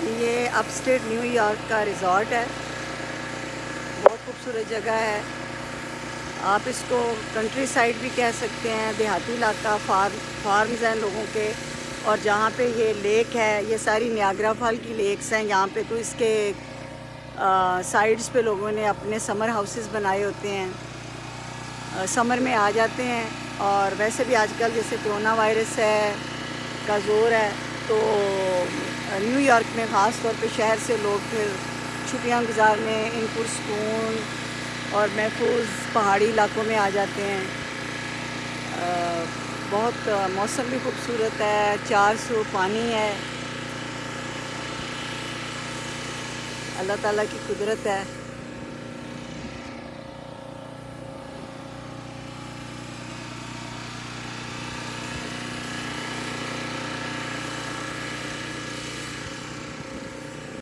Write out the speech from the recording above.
یہ اپ state new York کا resort ہے، بہت خوبصورت جگہ ہے۔ آپ اس کو کنٹری سائڈ بھی کہہ سکتے ہیں، دیہاتی علاقہ، فارمز ہیں لوگوں کے، اور جہاں پہ یہ لیک ہے، یہ ساری نیاگرا فال کی لیکس ہیں یہاں پہ، تو اس کے سائڈز پہ لوگوں نے اپنے سمر ہاؤسز بنائے ہوتے ہیں، سمر میں آ جاتے ہیں۔ اور ویسے بھی آج کل جیسے کرونا وائرس کا زور ہے، تو نیو یارک میں خاص طور پہ شہر سے لوگ پھر چھٹیاں گزارنے ان پرسکون اور محفوظ پہاڑی علاقوں میں آ جاتے ہیں۔ بہت موسم بھی خوبصورت ہے، 400 پانی ہے، اللہ تعالیٰ کی قدرت ہے۔